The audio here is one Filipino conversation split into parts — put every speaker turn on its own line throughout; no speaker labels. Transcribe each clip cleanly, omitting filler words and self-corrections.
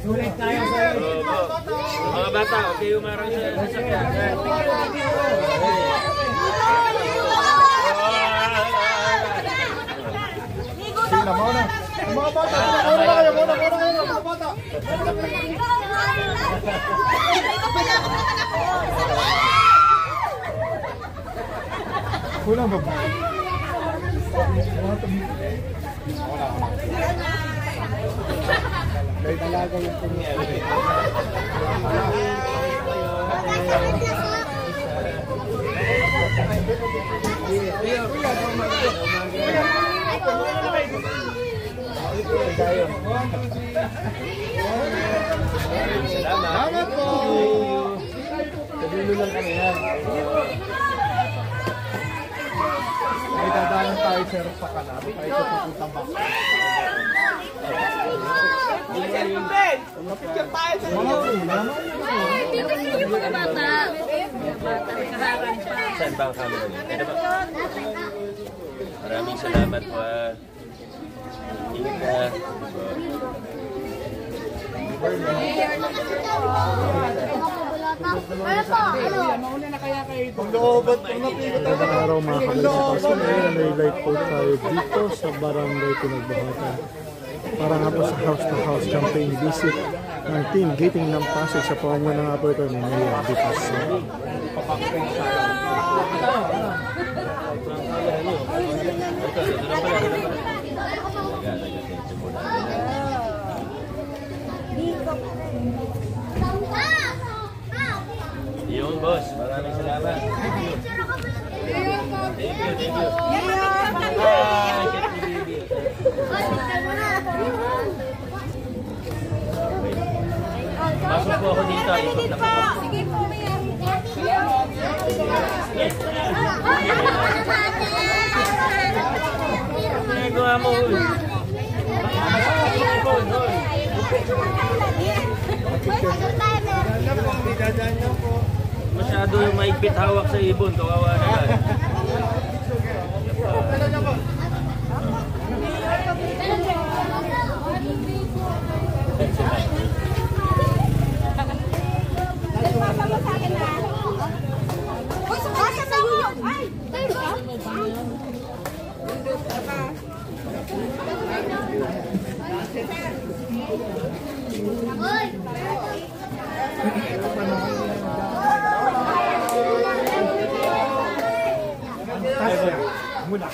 Sulit tayo sa
mga bata, okay umarang sa sasakyan.
Sila, mauna. Mga bata, mauna kayo, mauna kayo, mga bata. Kulang ba? Dahil talaga yung pinili. Salamat po! Sabihin lang kami ha. Ay dadaan tayo sir sa kanan. Ay sa pupuntang baka. Kapicture tayo sa mga ulam.
Yung mga bata.
Saan ba ang camera niyo? Ito ba? Maraming salamat po. Ingat ka.
Magandang araw mga kabalisipasan. Nai-light po tayo dito sa barangay Pinagbahatan. Para nga po sa house-to-house campaign visit ng team Gating ng Pasig sa pamumuno nga po ito ni Mayor Dipas.
Yung boss, maraming salamat. Thank you. Thank you. Pasok po ako dito.
Sige po, Mayor.
Ginagawa mo. Masyado yung maigpit hawak sa ibon, kawawa na lang.
Muna.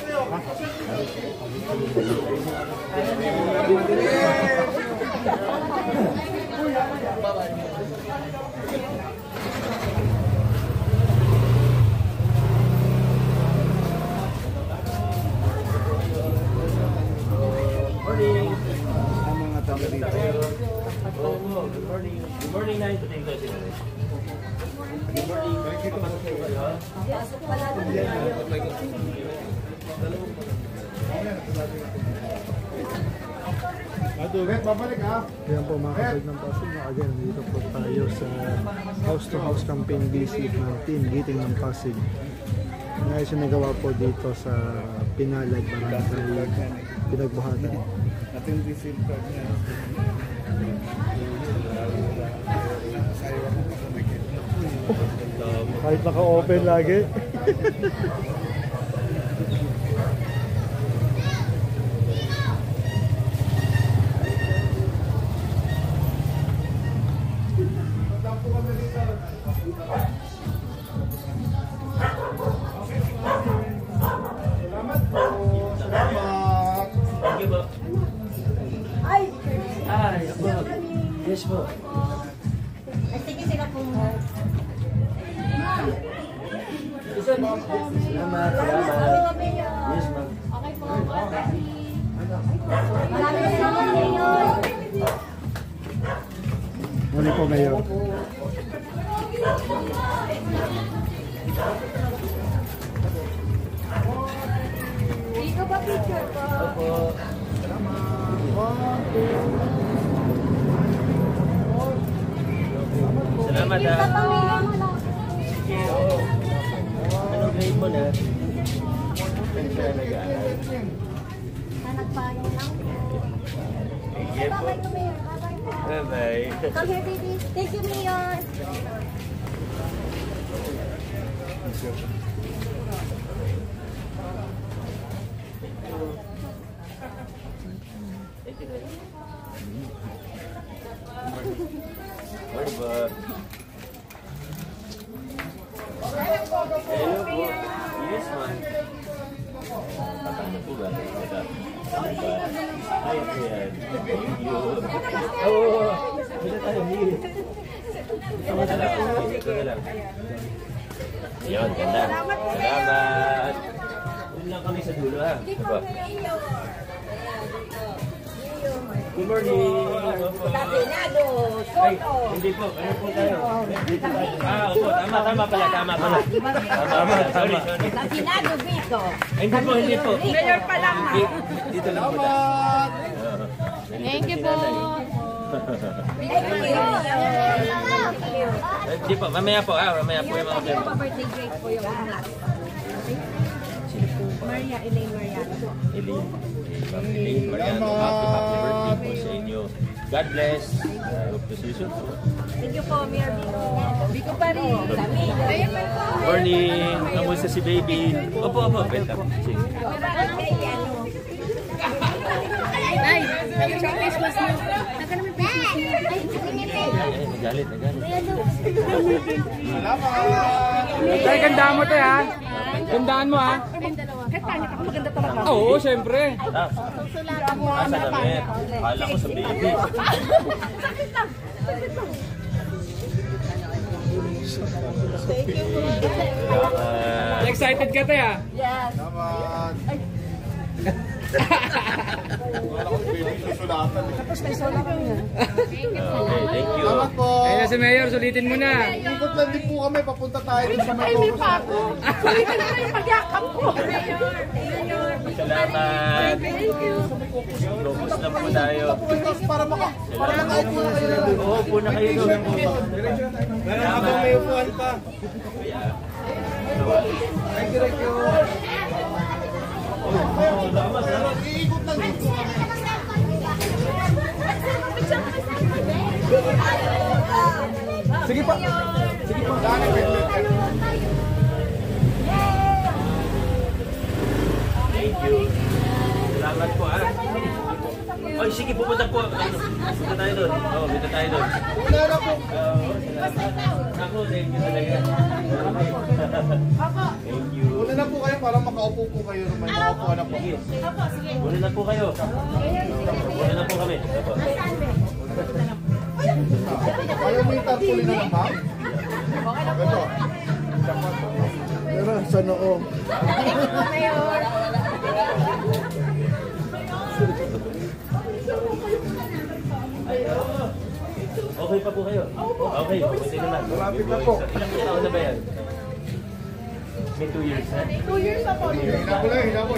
Good morning, Nay. Good morning.
Babalik ha. Ayan po mga kapatid ng Pasig. Again, dito po tayo sa house-to-house campaign visit ng team Gating ng Pasig. Ngayon sinagawa po dito sa Pinalag, Barangay Pinagbahatan. Ating visit po niya. Kahit naka-open lagi.
Yes po.
Sige sila po.
Salamat. Yes, ma'am.
Okay po. Maraming salamat, Mayor.
Muli po, Mayor.
Dito ba picture ko?
Opo. Salamat ha. Sige, oo. Anong grade mo na? Saan ka nag-aaral?
Nagpaano lang po.
Sige po. Bye-bye.
Come here, baby. Thank you, Mayor.
Hello po. Yes, ma'am. Ano po ba? Ay, ayan. Thank you. Oo. Bisa tayo, Mil. Ito na lang. Ito na lang. Ayun, ganda. Salamat. Doon lang kami sa dulo, ha? Aba. Good morning.
Tatinado.
Ay, hindi po. Ano po tayo? Dito tayo. Opo. Tama pala. Tama. Sorry.
Tatinado, Vico.
Hindi po.
Mayor pa lang, ha?
Dito lang po tayo.
Thank you po.
Hindi po. Mamaya po. Mamaya po yung mga
Yung pa-birthday great po yung lahat. Maria, Elaine Mariano.
Elaine. Elaine Mariano. Happy birthday po sa inyo. God bless. I hope to see you soon.
Thank you po, Mayor Vico. Vico pa rin.
Morning. Kamusta si baby? Opo. Welcome. Sige.
Ay, yung Christmas mo. Naka naman Christmas mo.
Ay, nagalit.
Tay, gandaan mo, tay, ha? Gandaan mo, ha?
Kahit tanya ka, maganda talaga.
Oo, syempre.
Sa damit. Kala ko sa baby.
Excited ka, tay, ha?
Yes.
Okay, thank you.
Salamat po.
Ayun na si Mayor, sulitin mo na.
Ikot lang din po kami, papunta tayo sa
Ay, may pato. Sulitin na yung pagyakap ko.
Salamat. Lobos na po tayo.
para makaupo na kayo.
Oo, po na kayo doon.
Habang may upuan pa. Thank you. Iikot lang dito. Sige pa.
Thank you. Salamat po, ha. Ay, sige, pupunta po. Punta tayo doon. Punta tayo doon.
Wala na po.
Salamat. Ako, thank you talaga. Thank you.
Una na po kayo para makaupo po kayo. May makaupuan na po.
Muna na po kayo. Muna na po kami. Opo.
Ayaw mo yung tarpulin na lang, ma'am? Ito. Pero sa noo.
Okay pa po kayo? Okay, pwede naman.
Malapit na po.
Ilang taon na ba yan? May 2 years na?
2 years na po.
Hinabol.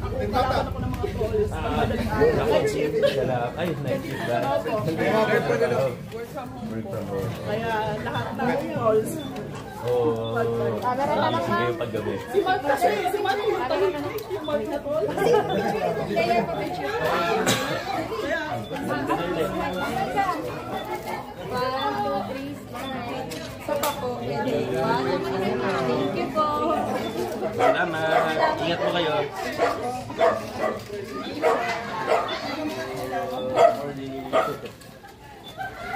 Tintata.
Ay, night shift ba? Work from home.
Kaya lahat ng calls.
Oo. Sige yung paggabi.
Si Mark yung tahimik. Yung Mark na to.
Thank you po.
Salamat. Ingat po kayo.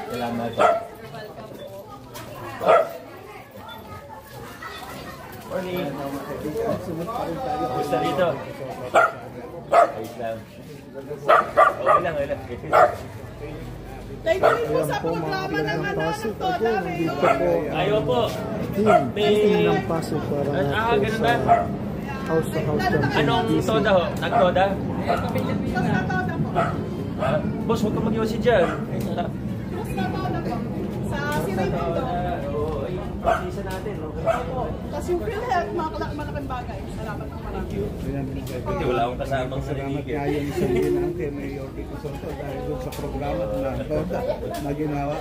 Salamat. Morning. Gusto rito? Ayos lang. Okay lang.
Thank you po sa programa ng Toda.
Ayaw po.
Team ng Pasig para
Ganun ba?
house to house campaign.
Anong toda ho? Nagtoda?
Basta Toda po.
Boss, huwag kang mag-iwasi dyan.
Basta Toda po. Sa Siraymundo.
Oo, yung pag-isa natin.
Kasi yung PhilHealth, malaking bagay. Salamat po marami.
Hindi, wala akong kasamang sa ligid.
Kaya yung sabihin ng kay Mayor Vico Soto dahil doon sa programa ng TODA na ginawa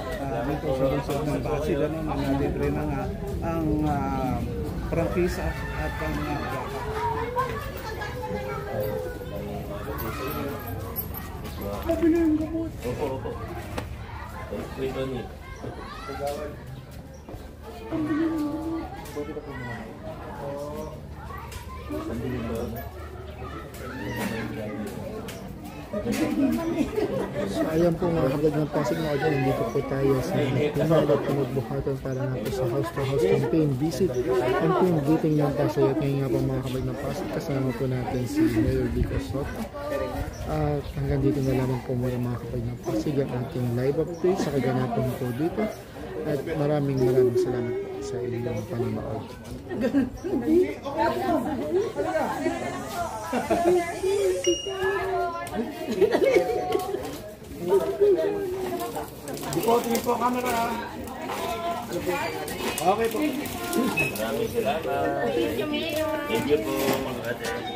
nito sa lungsod ng Pasig na nalibre na nga ang prangkisa at ang
Opo, opo. Wait, Tony.
So ayan po mga kablog ng Pasig mga dyan, nandito po tayo sa Pinag at Pinagbuhatan para nga po sa house to house campaign visit and team greeting ng Pasig. At ngayon nga po mga kablog ng Pasig, kasama po natin si Mayor Vico Soto. At hanggang dito na lamang po muna mga kablog ng Pasig ang ating live update sa kaganapan po dito. At maraming salamat po sa inyong panonood.
Tingin po camera.
Okay po.
Maraming salamat. Thank you po, mga ate.